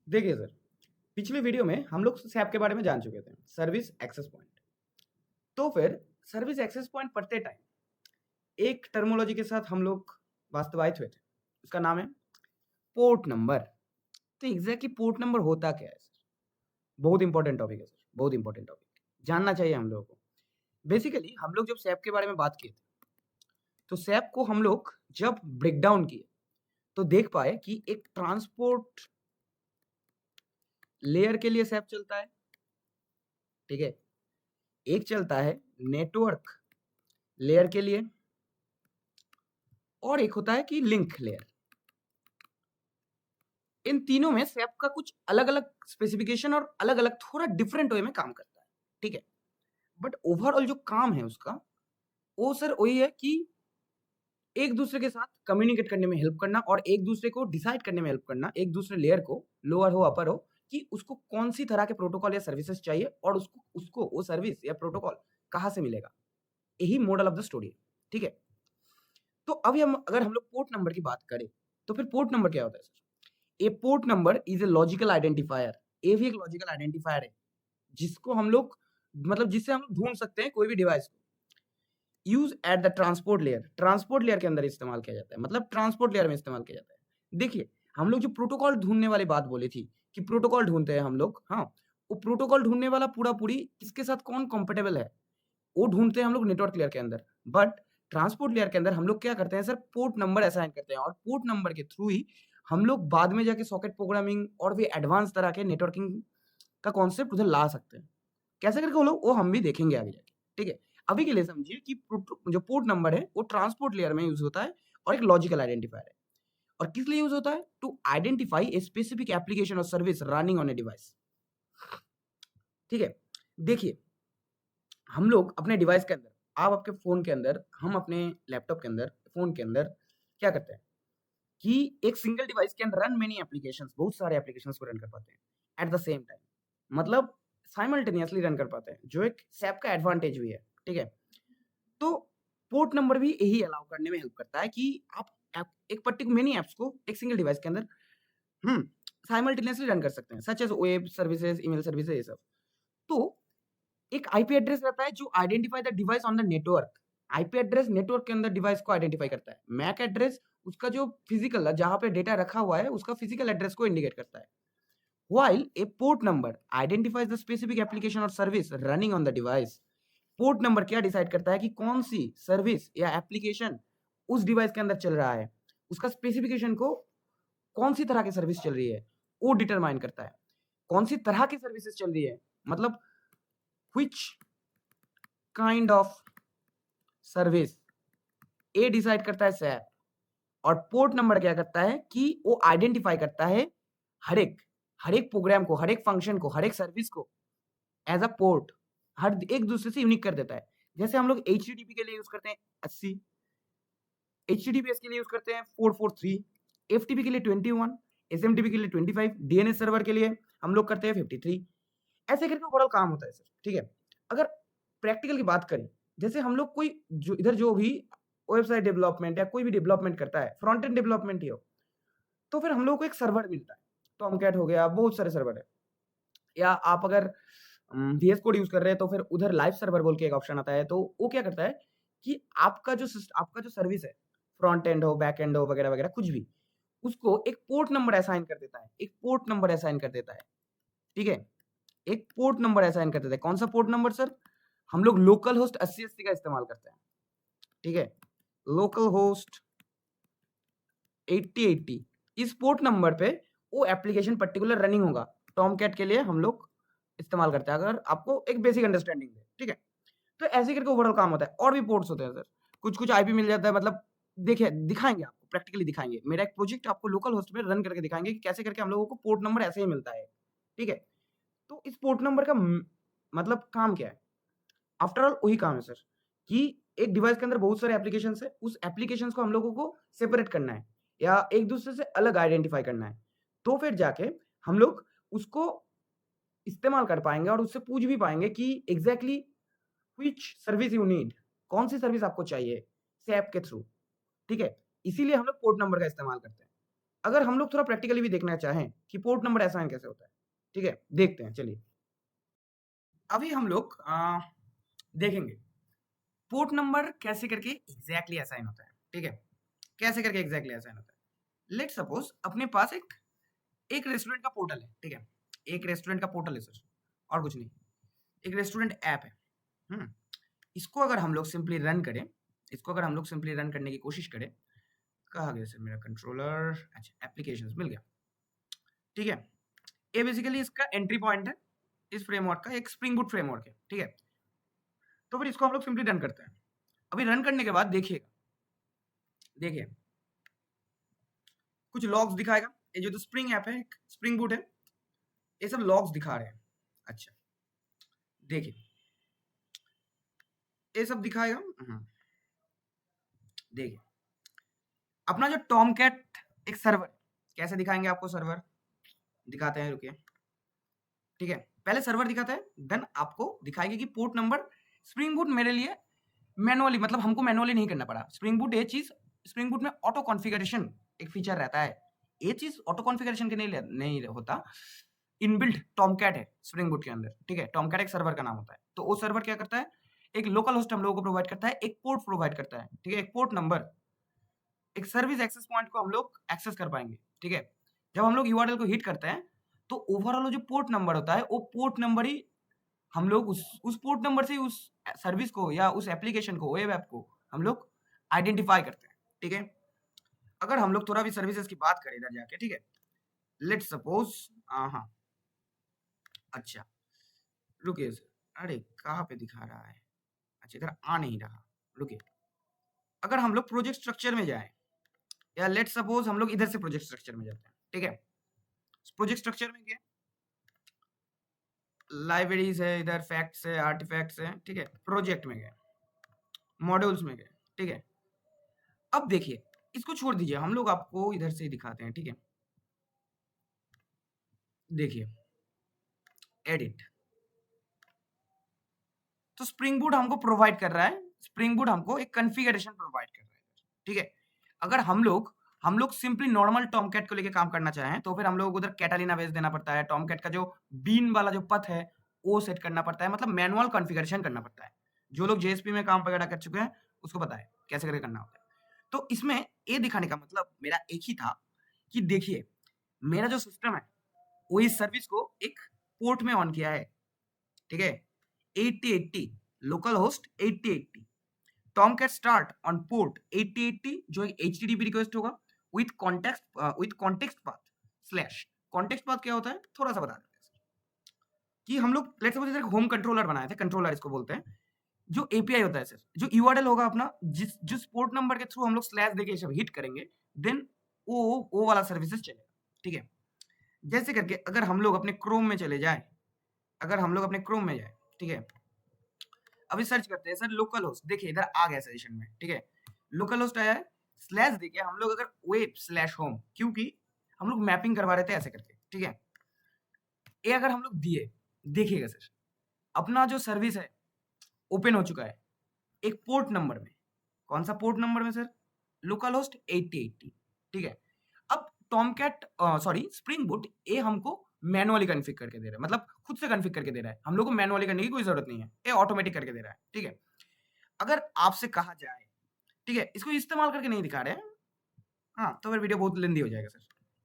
देखिए सर, पिछले वीडियो में हम लोग सैप के बारे में जान चुके थे, सर्विस एक्सेस पॉइंट। तो फिर सर्विस एक्सेस पॉइंट पढ़ते टाइम एक टर्मिनोलॉजी के साथ हम लोग वास्तवायित हुए थे। उसका नाम है पोर्ट नंबर। तो एग्जैक्टली पोर्ट नंबर होता क्या है सर? बहुत इंपॉर्टेंट टॉपिक है सर, बहुत इंपॉर्टेंट टॉपिक। जानना चाहिए हम लोगों को। बेसिकली हम लोग जब सैप के बारे में बात किए थे, तो सैप को हम लोग जब ब्रेक डाउन किए, तो देख पाए कि एक ट्रांसपोर्ट लेयर के लिए सैप चलता है, ठीक है? एक चलता है नेटवर्क लेयर के लिए और एक होता है कि लिंक लेयर। इन तीनों में सैप का कुछ अलग-अलग स्पेसिफिकेशन और अलग-अलग थोड़ा डिफरेंट वे में काम करता है, ठीक है? बट ओवरऑल जो काम है उसका, वो सर वही है कि एक दूसरे के साथ कम्युनिकेट करने में हेल्प करना और एक दूसरे को डिसाइड करने में हेल्प करना, एक दूसरे लेयर को, लोअर हो, अपर हो, कि उसको कौन-सी तरह के प्रोटोकॉल या सर्विसेज चाहिए और उसको उसको वो सर्विस या प्रोटोकॉल कहाँ से मिलेगा। यही मोरल ऑफ द स्टोरी है, ठीक है? तो अभी अगर हम लोग पोर्ट नंबर की बात करें, तो फिर पोर्ट नंबर क्या होता है sir? A port number is a logical identifier. ये भी एक लॉजिकल आइडेंटिफायर है, जिसको हम लोग मतलब जिससे हम लोग ढूंढ सकते हैं कोई भी डिवाइस को। Use at the transport layer के अंदर इस्तेमाल किया जाता है, मतलब ट्रांसपोर्ट लेयर में इस्तेमाल किया जाता है। देखिए, हम लोग जो प्रोटोकॉल ढूंढने वाली बात बोली थी कि प्रोटोकॉल ढूंढते हैं हम लोग, हाँ, वो प्रोटोकॉल ढूंढने वाला पूरा पूरी किसके साथ कौन कंपेटेबल है, वो ढूंढते हैं हम लोग नेटवर्क लेयर के अंदर। बट ट्रांसपोर्ट लेयर के अंदर हम लोग क्या करते हैं सर, पोर्ट नंबर असाइन करते हैं और पोर्ट नंबर के थ्रू ही हम लोग बाद में जाके सॉकेट प्रोग्रामिंग और भी एडवांस तरह के नेटवर्किंग का कॉन्सेप्ट उधर ला सकते हैं। कैसे करके वो लोग, वो हम भी देखेंगे आगे जाके, ठीक है? अभी के लिए समझिए कि जो पोर्ट नंबर है वो ट्रांसपोर्ट लेयर में यूज होता है और एक लॉजिकल आइडेंटिफायर है। और किस लिए यूज होता है? To identify a specific application और service running on a device, ठीक है? देखिए, हम लोग अपने डिवाइस के अंदर, आप आपके फ़ोन के अंदर, हम अपने लैपटॉप के अंदर, फ़ोन के अंदर क्या करते हैं कि एक single device can run many applications, बहुत सारे एप्लीकेशंस को रन कर पाते हैं एट द सेम टाइम। मतलब साइमल्टेनियसली रन कर पाते हैं, जो एक सैप का एडवांटेज भी है, ठीक है? तो पोर्ट नंबर भी यही अलाउ करने में हेल्प करता है कि आप एक पर्टिकुलर मेनी ऐप्स को एक सिंगल डिवाइस के अंदर हुँ, साइमल्टेनियसली रन कर सकते हैं, such as web services, email services, ये सब। तो एक आईपी एड्रेस रहता है जो identify the device on the network. IP address network के अंदर डिवाइस को आइडेंटिफाई करता है। मैक एड्रेस उसका जो फिजिकल जहाँ पे डेटा रखा हुआ है, उसका फिजिकल एड्रेस को इंडिकेट करता है। While a port number identifies the specific application और service running on the device. Port number क्या डिसाइड करता है कि कौन सी सर्विस या एप्लीकेशन उस डिवाइस के अंदर चल रहा है। उसका स्पेसिफिकेशन को, कौन सी तरह की सर्विस चल रही है, वो डिटरमाइन करता है। कौन सी तरह की सर्विसेज चल रही है, मतलब व्हिच काइंड ऑफ सर्विस, ये डिसाइड करता है सैप। और पोर्ट नंबर क्या करता है कि वो आइडेंटिफाई करता है हर एक हर एक प्रोग्राम को, हर एक फंक्शन को, हर एक सर्विस को एज अ पोर्ट, हर एक दूसरे से यूनिक कर देता है। जैसे हम लोग एचटीटीपी के लिए यूज करते हैं 80, एचटीटीपीएस के लिए यूज करते हैं 443, एफटीपी के लिए 21, एसएमटीपी के लिए 25, डीएनएस सर्वर के लिए हम लोग करते हैं 53। ऐसे करके ओवरऑल काम होता है सर, ठीक है? अगर प्रैक्टिकल की बात करें, जैसे हम लोग कोई जो इधर जो भी वेबसाइट डेवलपमेंट या कोई भी डेवलपमेंट करता है, फ्रंट एंड डेवलपमेंट ही हो, तो फिर हम लोग को एक सर्वर मिलता है। टॉमकैट हो गया, बहुत सारे सर्वर है। या आप अगर वीएस कोड यूज़ कर रहे हैं, तो फिर उधर लाइव सर्वर बोल के एक ऑप्शन आता है, तो वो क्या करता है कि आपका जो सर्विस है, फ्रंट एंड हो, बैक एंड हो, वगैरह-वगैरह कुछ भी, उसको एक पोर्ट नंबर असाइन कर देता है। एक पोर्ट नंबर असाइन कर देता है, ठीक है? एक पोर्ट नंबर असाइन कर देते हैं। कौन सा पोर्ट नंबर सर? हम लोग लोकल होस्ट 8080 का इस्तेमाल करते हैं, ठीक है? लोकल होस्ट 8080, इस पोर्ट नंबर पे वो एप्लीकेशन पर्टिकुलर रनिंग होगा। टॉमकैट के लिए हम लोग इस्तेमाल करते हैं, अगर आपको एक बेसिक अंडरस्टैंडिंग है, ठीक है? तो ऐसे करके ओवरऑल काम होता है। और भी पोर्ट्स होते हैं सर, कुछ-कुछ आईपी मिल जाता है, मतलब देखिए दिखाएँगे आपको, प्रैक्टिकली दिखाएँगे। मेरा एक प्रोजेक्ट आपको लोकल होस्ट में रन करके दिखाएँगे कि कैसे करके हम लोगों को पोर्ट नंबर ऐसे ही मिलता है, ठीक है? तो इस पोर्ट नंबर का मतलब काम क्या है? आफ्टर ऑल वही काम है सर, कि एक डिवाइस के अंदर बहुत सारे एप्लीकेशंस है, उस एप्लीकेशंस को हम लोगों को सेपरेट करना है या एक दूसरे से अलग आइडेंटिफाई करना है। तो फिर जाके हम लोग उसको इस्तेमाल कर पाएँगे और उससे पूछ भी पाएँगे कि exactly which service you need, कौन-सी सर्विस आपको चाहिए, सैप के थ्रू, ठीक है? इसीलिए हम लोग पोर्ट नंबर का इस्तेमाल करते हैं। अगर हम लोग थोड़ा प्रैक्टिकली भी देखना चाहें कि पोर्ट नंबर असाइन कैसे होता है, ठीक है? देखते हैं चलिए। अभी हम लोग देखेंगे पोर्ट नंबर कैसे करके एग्ज़ैक्टली असाइन होता है, ठीक है? कैसे करके एग्ज़ैक्टली असाइन होता है? लेट्स सपोज़ अपने पास एक एक रेस्टोरेंट का पोर्टल है, ठीक है? एक रेस्टोरेंट का पोर्टल है सर, और कुछ नहीं। एक रेस्टोरेंट ऐप है, हुँ? इसको अगर हम लोग सिंपली रन करें, इसको अगर हम लोग सिंपली रन करने की कोशिश करें, कहाँ गया सर मेरा कंट्रोलर? अच्छा, एप्लीकेशंस मिल गया, ठीक है? ये बेसिकली इसका एंट्री पॉइंट है, इस फ्रेमवर्क का एक स्प्रिंग बूट फ्रेमवर्क है, ठीक है? तो फिर इसको हम लोग सिंपली रन करते हैं। अभी रन करने के बाद देखिएगा, देखिए कुछ लॉग्स दिखाएगा। ये जो तो स्प्रिंग ऐप है, स्प्रिंग बूट है, ये सब लॉग्स दिखा रहे हैं। अच्छा, देखिए ये सब दिखाएगा। देखिए अपना जो टॉमकैट एक सर्वर, कैसे दिखाएंगे आपको सर्वर? दिखाते हैं, रुकिए, ठीक है? पहले सर्वर दिखाता है, देन आपको दिखाएगी कि पोर्ट नंबर। स्प्रिंग बूट मेरे लिए मैनुअली, मतलब हमको मैनुअली नहीं करना पड़ा। स्प्रिंग बूट ये चीज़, स्प्रिंग बूट में ऑटो कॉन्फ़िगरेशन एक फीचर रहता है। ये चीज़ ऑटो कॉन्फ़िगरेशन के नहीं होता, इनबिल्ट टॉमकैट है स्प्रिंग बूट के अंदर, ठीक है? टॉमकैट एक सर्वर का नाम होता है। तो वो सर्वर क्या करता है? एक लोकल होस्ट हम लोगों को प्रोवाइड करता है, एक पोर्ट प्रोवाइड करता है, ठीक है? एक पोर्ट नंबर, एक सर्विस एक्सेस पॉइंट को हम लोग एक्सेस कर पाएँगे, ठीक है? जब हम लोग यूआरएल को हिट करते हैं, तो ओवरऑल जो पोर्ट नंबर होता है, वो पोर्ट नंबर ही हम लोग उस पोर्ट नंबर से ही उस सर्विस को या उस एप्लीकेशन को, वेब ऐप को हम लोग आइडेंटिफाई करते हैं, ठीक है? अगर हम लोग थोड़ा भी सर्विसेज़ की बात करें इधर जाके, ठीक है? लेट्स सपोज़ हाँ, अच्छा, रुकिए ज़रा, अरे! कहाँ पे दिखा रहा है? अच्छा, इधर आ नहीं रहा, रुकिए। अगर हम लोग प्रोजेक्ट स्ट्रक्चर में जाएँ, या लेट्स सपोज़ हम लोग इधर से प्रोजेक्ट स्ट्रक्चर में जाते हैं, ठीक है? प्रोजेक्ट स्ट्रक्चर में गए, लाइब्रेरीज़ है, इधर फैक्ट्स है, आर्टिफैक्ट्स है, ठीक है? प्रोजेक्ट में गए, मॉड्यूल्स में गए, ठीक है? अब देखिए, इसको छोड़ दीजिए, हम लोग आपको इधर से दिखाते हैं, ठीक है? देखिए, एडिट, तो स्प्रिंग बूट हमको प्रोवाइड कर रहा है, स्प्रिंग बूट हमको एक कॉन्फ़िगरेशन प्रोवाइड कर रहा है, ठीक है? अगर हम लोग सिंपली नॉर्मल टॉमकैट को लेके काम करना चाहें, तो फिर हम लोगों को उधर कैटालिना भेज देना पड़ता है, टॉमकैट का जो बीन वाला जो पथ है, वो सेट करना पड़ता है, मतलब मैनुअल कॉन्फ़िगरेशन करना पड़ता है। जो लोग जेएसपी में काम वगैरह कर चुके हैं, उसको पता है, कैसे करके करना होता है। तो इसमें ये दिखाने का मतलब मेरा एक ही था कि देखिए, मेरा जो सिस्टम है, वो इस सर्विस को एक पोर्ट में ऑन किया है, ठीक है? 8080 local host 8080 Tomcat start on port 8080 जो एक एचटीटीपी रिक्वेस्ट होगा with context path slash. Context path क्या होता है थोड़ा सा बता देते हैं कि हम लोग लेट्स सपोज एक होम कंट्रोलर बनाए थे, कंट्रोलर इसको बोलते हैं। जो एपीआई होता है सर, जो यूआरएल होगा अपना, जिस पोर्ट नंबर के थ्रू हम लोग स्लैश देके सब हिट करेंगे, देन वो वाला सर्विसेज चलेगा, ठीक है? जैसे करके अगर हम लोग अपने क्रोम में चले जाए, अगर हम लोग अपने क्रोम में जाए, ठीक है? अभी सर्च करते हैं सर लोकल होस्ट, देखिए इधर आ गया सजेशन में, ठीक है? लोकल होस्ट आया है, स्लैश देके हम लोग अगर वेब स्लैश होम, क्योंकि हम लोग मैपिंग करवा रहे थे ऐसे करके, ठीक है? ये अगर हम लोग दिए, देखिएगा सर, अपना जो सर्विस है ओपन हो चुका है एक पोर्ट नंबर में। कौन सा पोर्ट नंबर में सर? लोकल होस्ट 8080, ठीक है? अब टॉमकैट सॉरी स्प्रिंग बूट ये हमको मैनुअली कॉन्फ़िग करके दे रहा है, मतलब खुद से कॉन्फ़िग करके दे रहा है। हम लोग को मैनुअली करने की कोई ज़रूरत नहीं है, ये ऑटोमेटिक करके दे रहा है, ठीक है? अगर आपसे कहा जाए, ठीक है? इसको इस्तेमाल करके नहीं दिखा रहे हैं, हाँ, तो फिर वीडियो बहुत लेंदी हो जाएगा सर।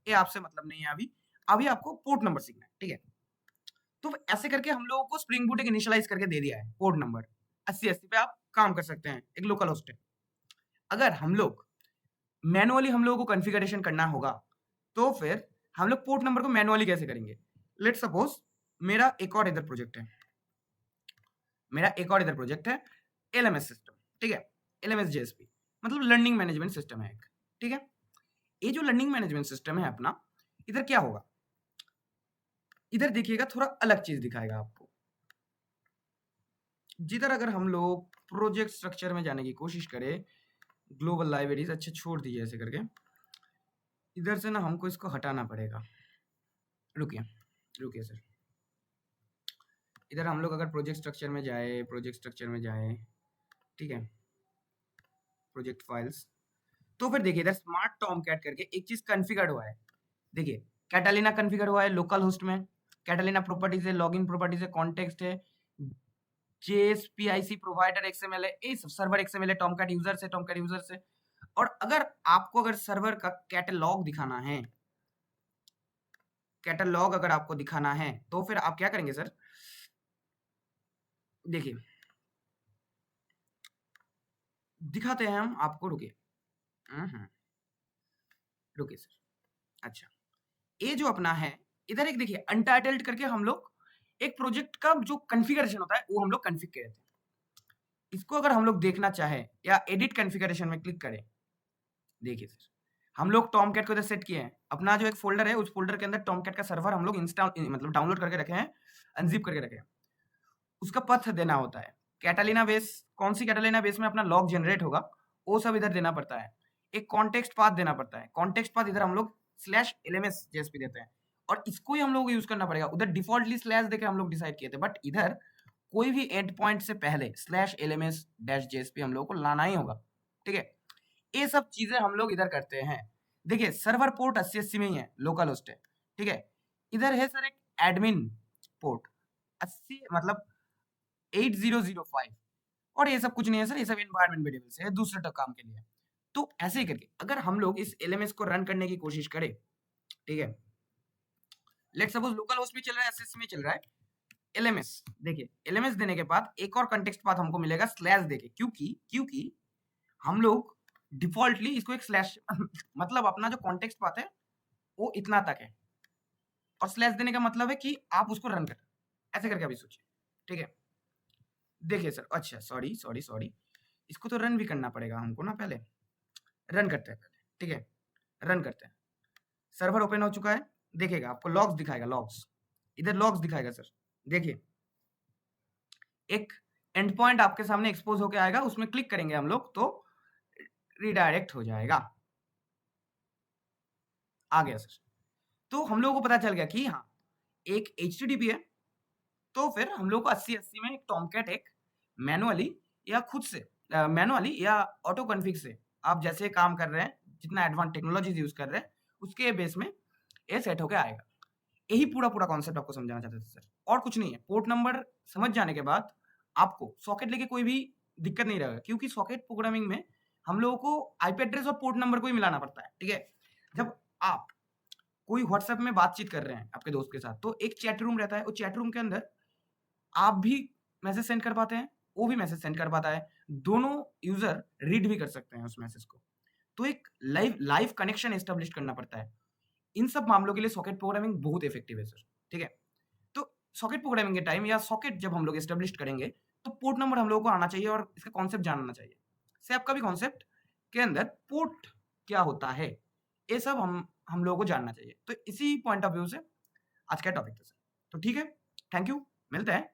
ये आपसे मतलब नहीं है अभी, अभी आपको पोर्ट नंबर सीखना है, ठीक है? तो ऐसे करके हम लोगों को स्प्रिंग बूट एक इनिशियलाइज़ करके दे दिया है, पोर्ट नंबर 8080 पे आप काम कर सकते हैं, एक लोकल होस्ट है। अगर हम लोग मैनुअली हम लोगों को कॉन्फ़िगरेशन करना होगा, तो फिर हम लोग पोर्ट नंबर को मैनुअली कैसे करेंगे? लेट्स सपोज़ मेरा एक और इधर प्रोजेक्ट है, मेरा एक और इधर प्रोजेक्ट है एलएमएस सिस्टम, ठीक है? एलएमएस जेएसपी मतलब लर्निंग मैनेजमेंट सिस्टम है एक, ठीक है? ये जो लर्निंग मैनेजमेंट सिस्टम है अपना, इधर क्या होगा? इधर देखिएगा थोड़ा अलग चीज़ दिखाएगा आपको। जिधर अगर हम लोग प्रोजेक्ट स्ट्रक्चर में जाने की कोशिश करें, ग्लोबल लाइब्रेरीज़, अच्छा छोड़ दीजिए ऐसे करके। इधर से ना हमको इसको हटाना पड़ेगा। रुकिए, रुकिए सर। इधर हम लोग अगर प्रोजेक्ट स्ट्रक्चर में जाएँ, ठीक है? प्रोजेक्ट फाइल्स, तो फिर देखिए इधर स्मार्ट टॉमकैट करके एक चीज कॉन्फ़िगर्ड हुआ है। देखिए कैटालिना कॉन्फ़िगर हुआ है लोकल होस्ट में, कैटालिना प्रॉपर्टीज है, लॉगिन प्रॉपर्टीज है, कॉन्टेक्स्ट है, जेएसपीआईसी प्रोवाइडर एक्सएमएल है, ये सब सर्वर एक्सएमएल है, टॉमकैट यूजर्स है, टॉमकैट यूजर्स है। और अगर आपको अगर सर्वर का कैटलॉग दिखाना है, कैटलॉग अगर आपको दिखाना है तो फिर आप क्या करेंगे सर? देखिए दिखाते हैं हम आपको, रुकिए। रुकिए सर। अच्छा, ये जो अपना है, इधर एक देखिए अनटाइटल्ड करके हम लोग एक प्रोजेक्ट का जो कॉन्फ़िगरेशन होता है वो हम लोग कॉन्फ़िग किए थे। इसको अगर हम लोग देखना चाहें या एडिट कॉन्फ़िगरेशन में क्लिक करें, देखिए सर, हम लोग टॉमकैट को इधर सेट किए हैं। अपना जो एक फ़ोल्डर है उस फ़ोल्डर के अंदर टॉमकैट का सर्वर हम लोग इंस्टॉल मतलब डाउनलोड करके रखे हैं, अनज़िप करके रखे हैं। उसका पथ देना होता है। कैटालिना बेस, कौन सी कैटालिना बेस में अपना लॉग जनरेट होगा, वो सब इधर देना पड़ता है। एक कॉन्टेक्स्ट पाथ देना पड़ता है। कॉन्टेक्स्ट पाथ इधर हम लोग /lms जेएसपी देते हैं और इसको ही हम लोग यूज करना पड़ेगा। उधर डिफॉल्टली स्लैश देके हम लोग डिसाइड किए थे, बट इधर कोई भी एंड पॉइंट से पहले /lms-jsp हम लोग को लाना ही होगा। ठीक है, ये सब चीजें हम लोग इधर करते हैं। देखिए सर्वर पोर्ट 8080 में ही है, लोकल होस्ट है। ठीक है, इधर है सर एक एडमिन पोर्ट 80 मतलब 8005 और ये सब कुछ नहीं है सर, ये सब एनवायरनमेंट वेरिएबल्स है दूसरे तक काम के लिए। तो ऐसे ही करके अगर हम लोग इस एलएमएस को रन करने की कोशिश करें, ठीक है, लेट्स सपोज लोकल होस्ट में चल रहा है, एसएस में चल रहा है, एलएमएस देखिए, एलएमएस देने के बाद एक और कॉन्टेक्स्ट पाथ हमको मिलेगा स्लैश देके, क्योंकि हम लोग डिफॉल्टली इसको एक स्लैश मतलब अपना जो कॉन्टेक्स्ट पाथ है वो इतना तक है और स्लैश देने का मतलब है कि आप उसको रन कर, ऐसे करके अभी सोचिए। ठीक है, देखिए सर, अच्छा सॉरी, इसको तो रन भी करना पड़ेगा हमको ना, पहले रन करते हैं पहले। ठीक है, रन करते हैं। सर्वर ओपन हो चुका है, देखिएगा आपको लॉग्स दिखाएगा, लॉग्स इधर लॉग्स दिखाएगा सर। देखिए एक एंड पॉइंट आपके सामने एक्सपोज होके आएगा, उसमें क्लिक करेंगे हम लोग तो रिडायरेक्ट हो जाएगा। आ गया सर, तो हम लोगों को पता चल गया कि हाँ एक HTTP है, तो फिर हम लोग को 8080 में एक टॉमकैट एक मैनुअली या खुद से मैनुअली या ऑटो कॉन्फ़िग से आप जैसे काम कर रहे हैं, जितना एडवांस टेक्नोलॉजीज यूज कर रहे हैं उसके बेस में ये सेट होके आएगा। यही पूरा कॉन्सेप्ट आपको समझाना चाहते थे सर, और कुछ नहीं है। पोर्ट नंबर समझ जाने के बाद आपको सॉकेट लेके कोई भी दिक्कत नहीं रहेगा, क्योंकि सॉकेट प्रोग्रामिंग में हम लोगों को आईपी एड्रेस और पोर्ट नंबर को ही मिलाना पड़ता है। ठीक है, जब आप कोई व्हाट्सएप में बातचीत कर रहे हैं आपके दोस्त के साथ, तो एक चैट रूम रहता है, उस चैट रूम के अंदर आप भी मैसेज सेंड कर पाते हैं, वो भी मैसेज सेंड कर पाता है, दोनों यूजर रीड भी कर सकते हैं उस मैसेज को। तो एक लाइव कनेक्शन एस्टेब्लिश करना पड़ता है। इन सब मामलों के लिए सॉकेट प्रोग्रामिंग बहुत इफेक्टिव है सर। ठीक है, तो सॉकेट प्रोग्रामिंग के टाइम या सॉकेट जब हम लोग एस्टेब्लिश करेंगे तो पोर्ट नंबर हम लोगों को आना चाहिए और इसका कॉन्सेप्ट जानना चाहिए। से आपका भी कॉन्सेप्ट के अंदर पोर्ट क्या होता है, ये सब हम लोगों को जानना चाहिए। तो इसी पॉइंट ऑफ व्यू से आज का टॉपिक था सर। तो ठीक है, थैंक यू, मिलते हैं